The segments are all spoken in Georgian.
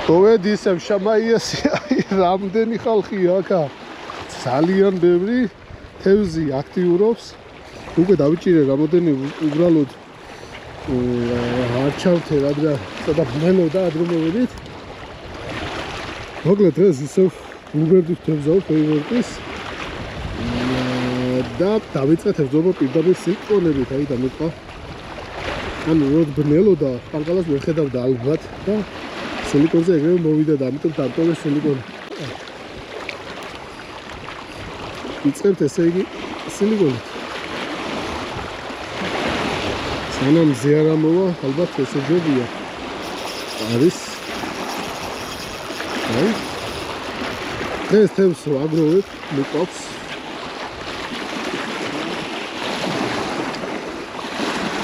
გოვედი ისევ შამაიასი რამდენი ხალხია აქა ძალიან ბევრი თევზი აქტიურობს უკვე დავიჭირე რამოდენი უბრალოდ არ ჩავთე რადგან ცოტა ბნელოდა ადრე მოვედით მოკლედ დღეს ისევ უბერდის თევზაო ფეივორიტის და დავიწყე თევზობა პირდაპირ სილიკონებით აი დამიწყა ანუ როდ ბნელოდა ყალყალას ვერ ხედავდა ალბათ და სილიკონზე ეგრევე მოვიდა და ამიტომ დატოვე სილიკონი ვიწყებთ ესე იგი სილიკონით სანამ ზე არ ამოვა ალბათ ესე ჯობია არის აი ეს თევზს აგროვებ მიყვავს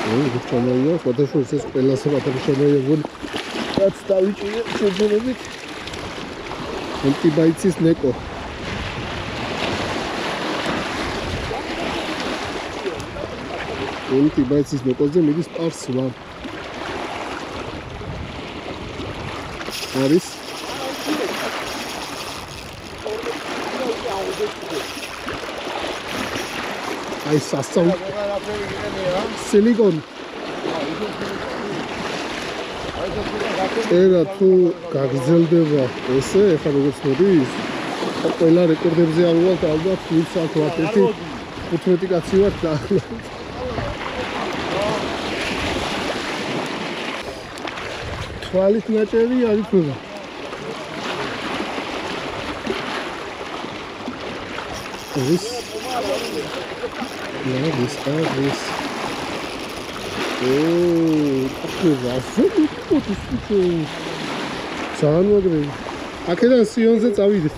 ვიჩამაია ფოტოშოპს ეს ყველასე ვაჩამაია გულ რაც დავიჭირე შეძლებებით ანტიბაიცის ნეკო ანტიბაიცის ნეკოზე მიდის პარსვა არის აი სასწაული სილიკონ წერა თუ გაგრძელდება ესე ეხლა როგორც მოდის ყველა რეკორდებზე ავიღოთ ალბათ ვინც აქ ვაკეთე 15 კაცი ვარ და თვალით ნაჭერი არ იქნება ეს This this. Oh, what is this? Sağanmadı. Akıdan siyonze çavidi.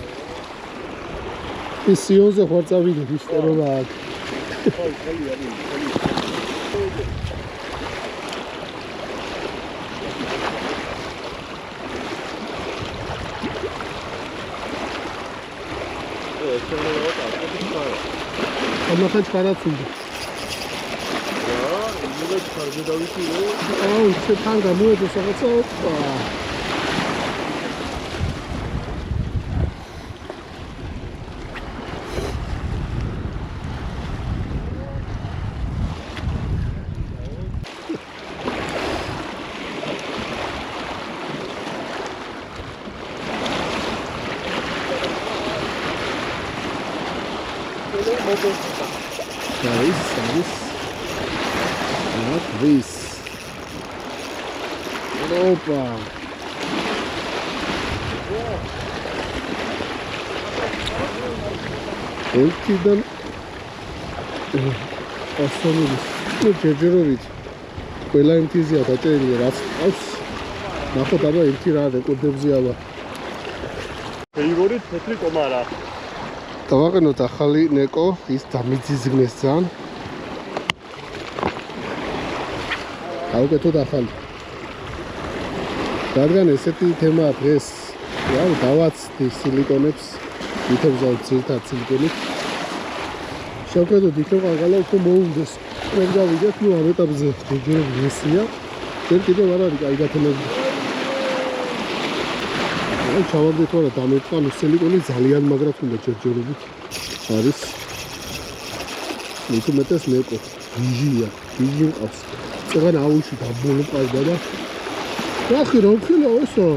Siyonze xor çavidi işte bak. Ama kaç para tuttu? Ya, bunu da çıkardı da bitiyor. Oh, işte tanga mu edo sakatsa hoppa. Not this. Opa. Elkidan asomlis. Nu ჯერჯერობით ყველა იმთიზია დაჭერილი რაც ყავს. ნახოთ აბა ერთი რა რეკორდებზე აბა. ფეივორიტ თეთრი კომარა. დავაყენოთ ახალი ნეკო, ის დამიძიზგნეს ძალიან. გავუკეთოთ ახალი. რადგან ესეთი თემა დღეს, რა დავაცდი სილიკონებს, ვითევზავ ძირთად სილიკონით. შევხედოთ იქნებ ყალყალა უფრო მოუნდეს. ვერ გავიგეთ, ნუ ამ ეტაპზე ჯერჯერობით მისია. ჯერ კიდევ არ არის კაი გათენები. აი ჩავაგდეთ ვარა დამეტყვა ნუ სილიკონი ძალიან მაგრად უნდა ჯერჯერობით არის. მით უმეტეს ნეკო. ვიჟია, ვიჟი მყავს. წეგან აუში დაბოლო ყავდა და ახი რა ვქილა ესა?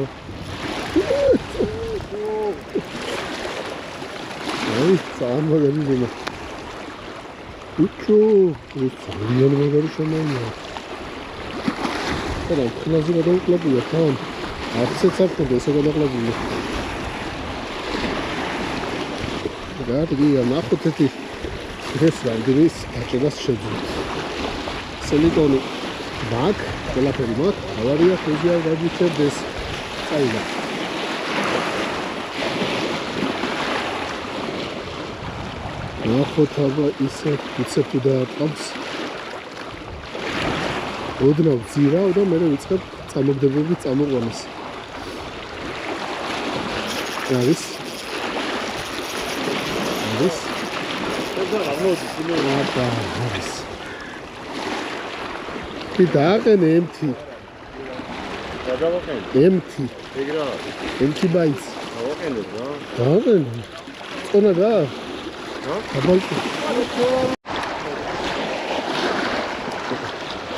აი ძალიან მაგარი ზენა. უჩო, ეს ძალიან მაგარი შემოია. და კლაზი გადაუკლებულია თან. ახსეც საფრთხე ესე გადაკლებული. გადაგია ნახოთ ერთი ეს რამდენის აჭებას შეძლოთ. სილიკონი ბაკ, ყველაფერი მოხ, ავარია ხუზია გაგვიჩერდეს. წაიდა. ნახოთ აბა ისე უცებ დაატყობს. ოდნავ ძირავ და მე ვიწყებ წამოგდებები წამოყვანას. არის? არის? და გამოდი სინო. აბა, არის. კი დააყენე ემთი. გადავაყენე. ემთი. ეგ რა. ემთი ბაიც. დავაყენებ რა. დავაყენე. წონა რა? რა? აბალკო.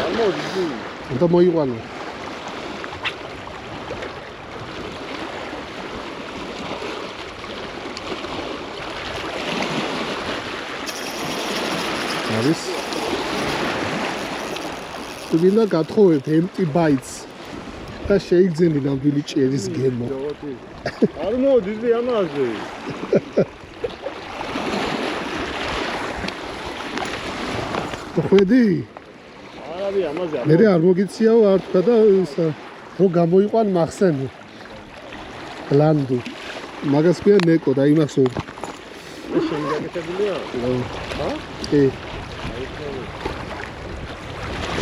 არ მოდი. და მოიყვანო. არის ვინა გათხოვეთ empty bytes და შეიგზენი ნამდვილი ჭერის გემო. არ მოდის მე ამაზე. ხვედი? არა ამაზე. მე არ მოგიციაო არ თქვა და ისა რო გამოიყვან მახსენე. ლანდუ. მაგას ქვია ნეკო და იმას ო. შემიგაკეთებულია? ჰა? კი.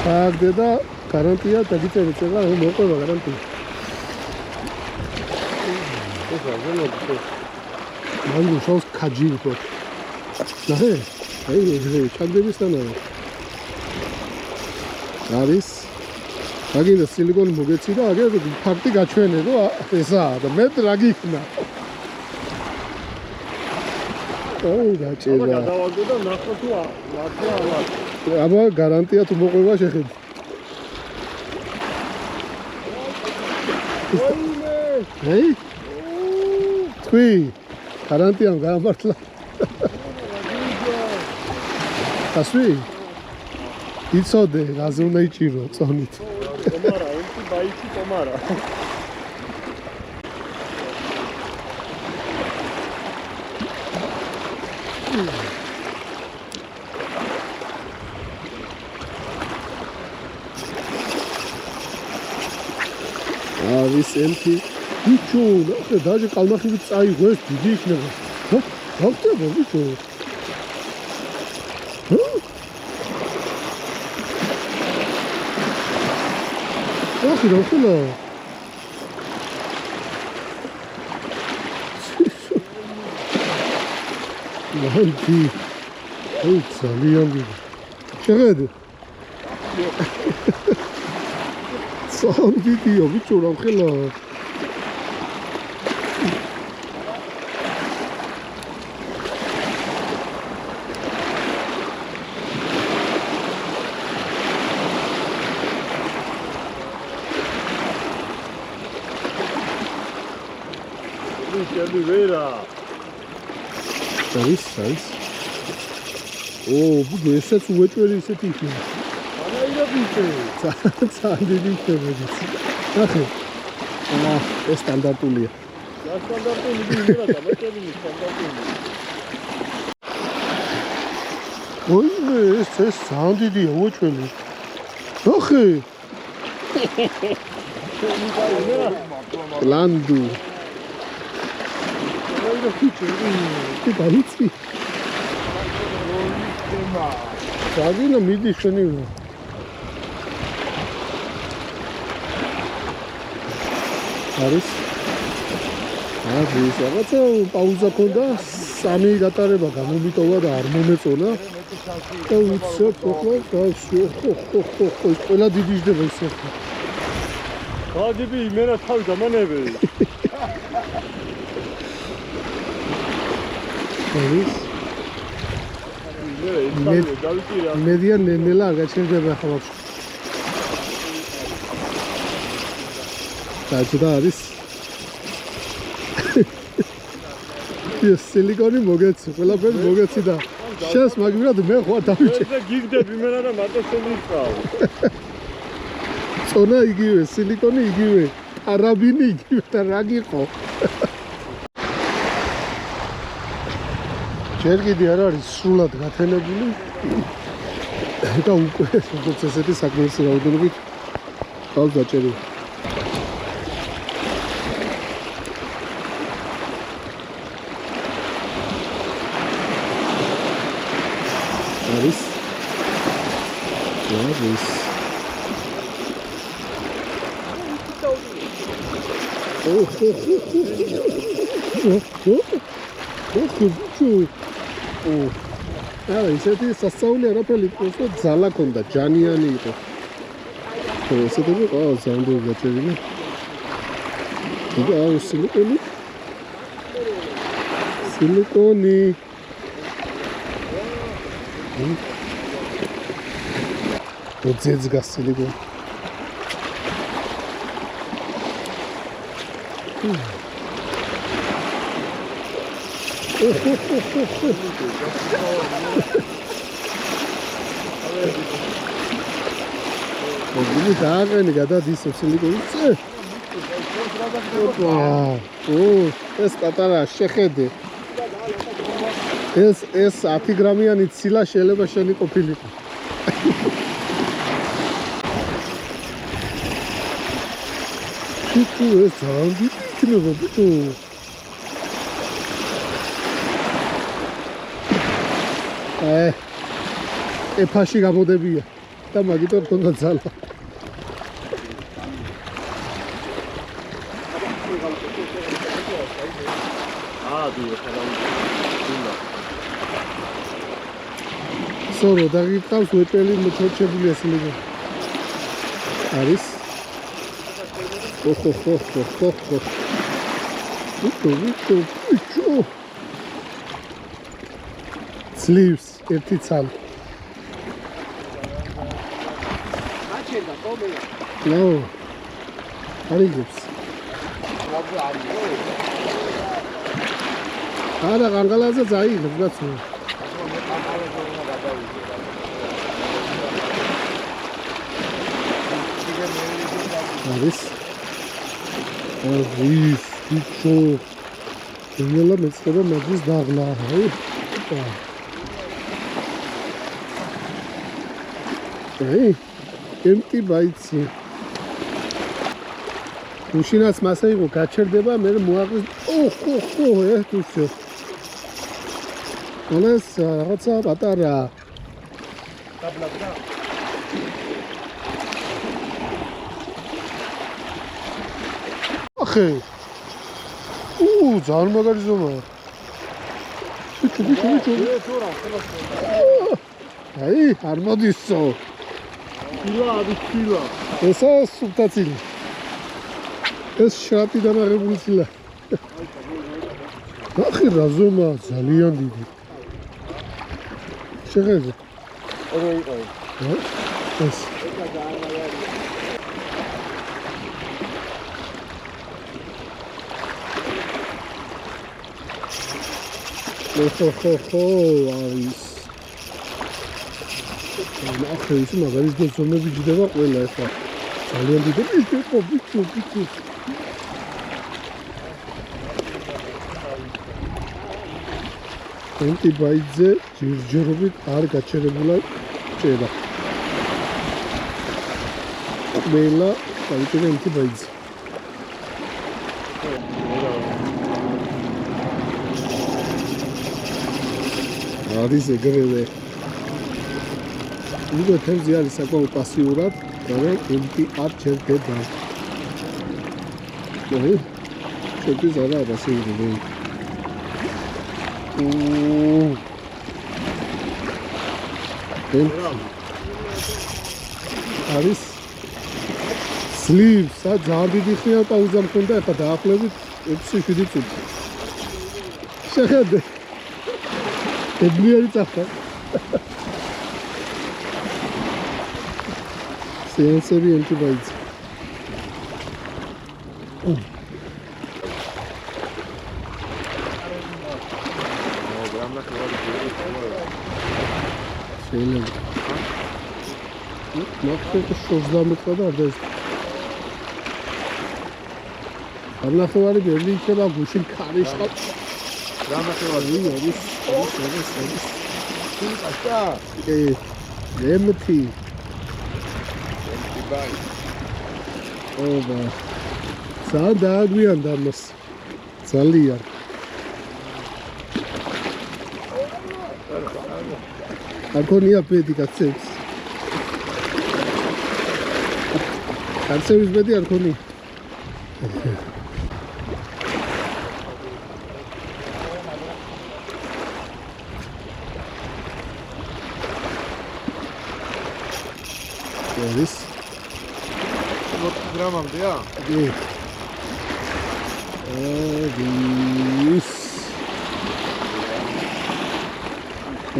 აგდე და გარანტია დაგიწერეთ რა მოყვება გარანტია. ეს რა ზემოდი? მანდ შავს ქაჯი უფრო. ნახე? აი ჩაგდებისთანა. არის აგინდა სილიკონი მოგეცი და აგერ ფაქტი გაჩვენე რომ ესაა და მე რა გიქნა. ოუ გაჭირდა. გადავაგდო და ნახო თუ ლათია ალათ. აბა გარანტია თუ მოყვება შეხედი. ვაიმე! ეი? თქვი გარანტიამ გაამართლა. ასვი? იცოდე რაზე უნდა იჭირო წონით. ტომარა, ემთი ბაიცი ტომარა. არის ემთი ბიჭო, ნახე დაჟე კალმახივით წაიღო ეს დიდი იქნება. ხო? გავხდება ბიჭო. ახი რა ხულა? მანდი. ოი ძალიან დიდი. შეხედე. სანდიდიო ბიჭო რა ხელა. შევი ვერა. არის. ო, ბუდო ესეც უეჭველი ისეთი იქნება. არა ბიჭო. ძალიან იქნება ის. ნახე. ეს სტანდარტულია. სტანდარტული ვერა და მეტები სტანდარტული. ოიმე ეს ძალიან დიდია უეჭველი. ნახე. ლანდუ. რა ფიჩი? კი დაიცი. ძალიან მიდი შენი. არის რაღაცა პაუზა ქონდა, სამი გატარება გამომიტოვა და არ მომეწონა. და უცებ ხო ყველა დიდი ჯდება ისე. გაძები იმენა თავი დამანები. არის მედია ნელა არ გაჩერდება ახლა. და არის ეს სილიკონი მოგეცი, ყველაფერი მოგეცი და შენს მაგმირად მე ხო დავიჭე. და გიგდები მენა და მარტო შემიწყავ. წონა იგივე, სილიკონი იგივე, არაბინი იგივე და რა გიყო. ჯერ კიდე არ არის სრულად გათენებული და უკვე როგორც ესეთი საკმარისი რაოდენობით ხალხს დაჭერილი. არის ისეთი სასწაული არაფერი პროსტო ძალა ქონდა, ჯანიანი იყო. ესეთი იყო ძალიან გაჭერილი. აუ სილიკონი. სილიკონი. ძეძგას სილიკონი. მოგილი დააყენე გადადის სილიკონის. ეს პატარა შეხედე. ეს 10 გრამიანი ცილა შეიძლება შენი ყოფილიყო. თუ ეს ძალიან იქნება ბიჭო. ეფაში გამოდებია და მაგიტომ თქონდა ძალა. სორო დაგიტყავს ვეპელი მოჩორჩებული ასლიგო. არის? ოხო. ბიჭო. ძლივს ერთი ცალი. ნო. არიგებს. არა, განგალაზე წაიღებს გაცო. არის? არის, ბიჭო. იმელა მეცდება მაგის დაღლა, აი. აი, ემტი ბაიცი. უშინაც მასე იყო გაჩერდება, მე მოაყრის. ოხო, ეთუშო. alles რაღაცა პატარა. დაბლაბდა. ახე. ძალიან მაგარი ზომაა. ბიჭო. აი, არ მოდისო. ცილა. ესა სუბტაცილი. ეს შრაპიდან აღებული ცილა. ახი რა ზომა ძალიან დიდი. შეხედე. ორი იყო. ეს. ხო, არის. ახე ის მაგარის გზომები ჯდება ყველა ახლა. ძალიან დიდი ბიჭო. ემტი ბაიძე ჯერჯერობით არ გაჩერებულა ჭერა. ყველა გაიჭერა ემტი ბაიძე. არის ეგრევე. ნუ თემზე არის საკმაოდ პასიურად, მაგრამ ემტი არ ჩერდება. შედის არა პასიური. არის სლივს ძალიან დიდი ხნია პაუზა მქონდა, ახლა დაახლოებით 6-7 წუთი. შეხედე. ედმიერი წახდა. სეანსები ემტი ბაიძე. შეიძლება. ნახეთ შორს და არ დაის. არნახევარი ბევრი იქნება გუშინ ქარიშხა. რამახევარი არის. აშტა. ემტი. ბაი. ობა. სადაგვიანდა მას. ძალიან. აქონია პედი კაცებს. კაცების პედი არ ქონია. არის 40 გრამამდეა? კი. არის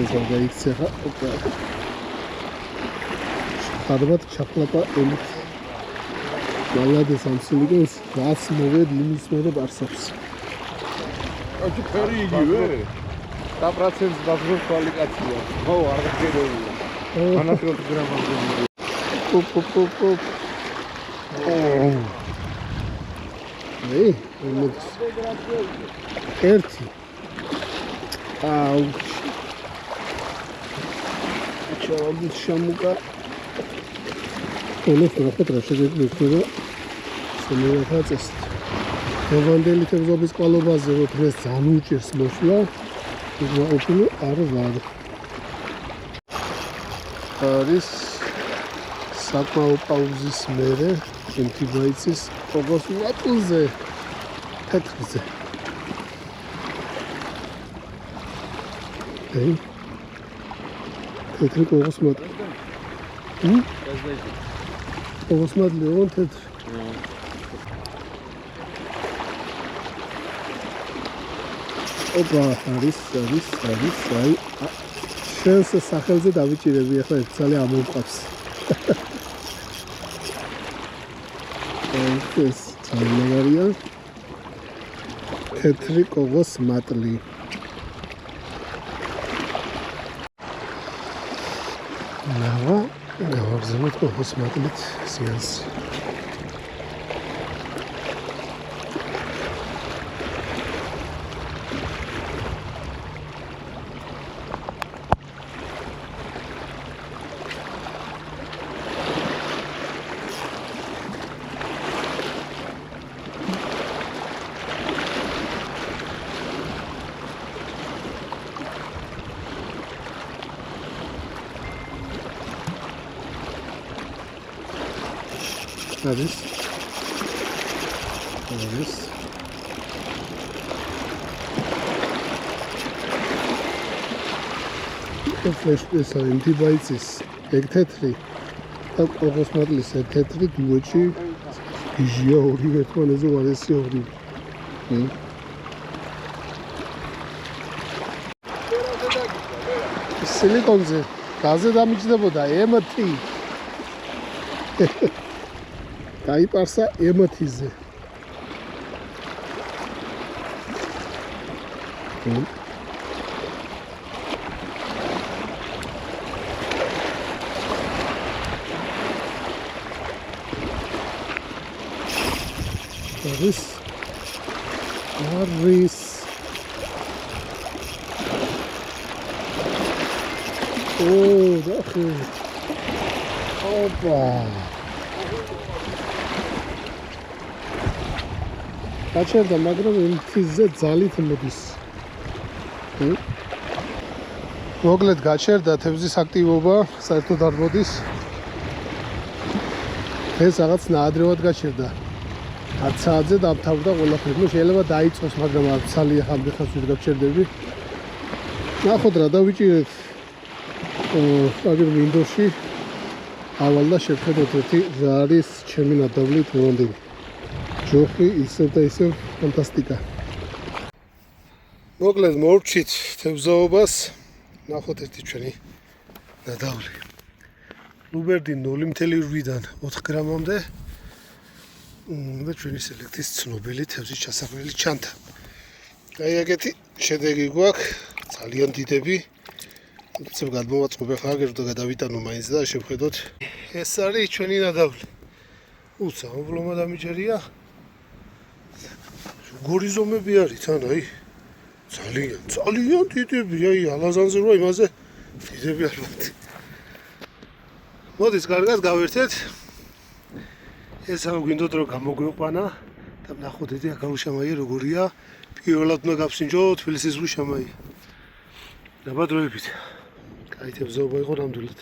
ეს გაიქცე ხა ოპა ხარბათ ჩახლაპა ელით მალადეს ამ სილიკონს რაც მოვედ იმის მერე არსებს აჩი ფერი იგივე 100% დაგროვ კვალიფიკაცია ხო არ გაგეროია ანატროთ გრამამდე პოპ ეი ერთი აუ ჩავაგდ შამუკა όλეს რა შეიძლება შემოახაწეს მოვანდელი თევზობის ყალობაზე რო დღეს ძალიან უჭირს მოსვლა უყურე არ ვარ არის საკმაო პაუზის მერე ენტიბაიცის ყოგოს მატლზე თეთრზე ეი თეთრი ყოგოს მატლი ყოგოს მატლი ოღონ თეთრი ოპა არის აი შენს სახელზე დავიჭირები ახლა ერთ ძალე ამოვყავს ეს ძალიან თეთრი ყოგოს მატლი გავაგზავნოთ ყოგოს მატლით სეანსი არის ეს ენტიბაიცის ეგ თეთრი და ყოგოს მატლის თეთრი დუეტში ჟია ორი ერთმანეთზე ვარესი ორი სილიკონზე გაზზე დამიჯდებოდა ემთი გაიპარსა ემთიზე არის დახე ოპა გაჩერდა მაგრამ ემთიზე ძალით მოდის მოკლედ გაჩერდა თევზის აქტივობა საერთოდ არ მოდის ეს რაღაც ნაადრევად გაჩერდა 10 საათზე დამთავრდა ყველაფერი. ნუ შეიძლება დაიწყოს, მაგრამ არ ცალია ხამდე ხანს ვერ გავჩერდები. ნახოთ რა დავიჭირეთ. აგერ Windows-ში ავალ და შევხედოთ ერთი რა არის ჩემი ნადავლი თვანდები. ჯოხი ისევ და ისევ ფანტასტიკა. მოკლედ მოვჭით თევზაობას. ნახოთ ერთი ჩვენი ნადავლი. Bluebird 0.8-დან 4 გრამამდე. და ჩვენი სელექტის ცნობილი თევზის ჩასაფრელი ჩანთა. აი ეგეთი შედეგი გვაქვს, ძალიან დიდები. როდესაც გადმოვაწყობ ახლა აგერ და გადავიტანო მაინც და შევხედოთ. ეს არის ჩვენი ნადავლი. უსამობლომა დამიჯერია. გორიზომები არის თან აი. ძალიან დიდები, აი ალაზანზე რა იმაზე დიდები ალბათ. მოდით კარგად გავერთეთ. ეს ამ გვინდოთ რომ გამოგვიყვანა და ნახოთ ეთი აკაუშამაია როგორია პირველად უნდა გავსინჯო თბილისის ღვიშამაია დაბადროებით კაი თევზაობა იყო ნამდვილად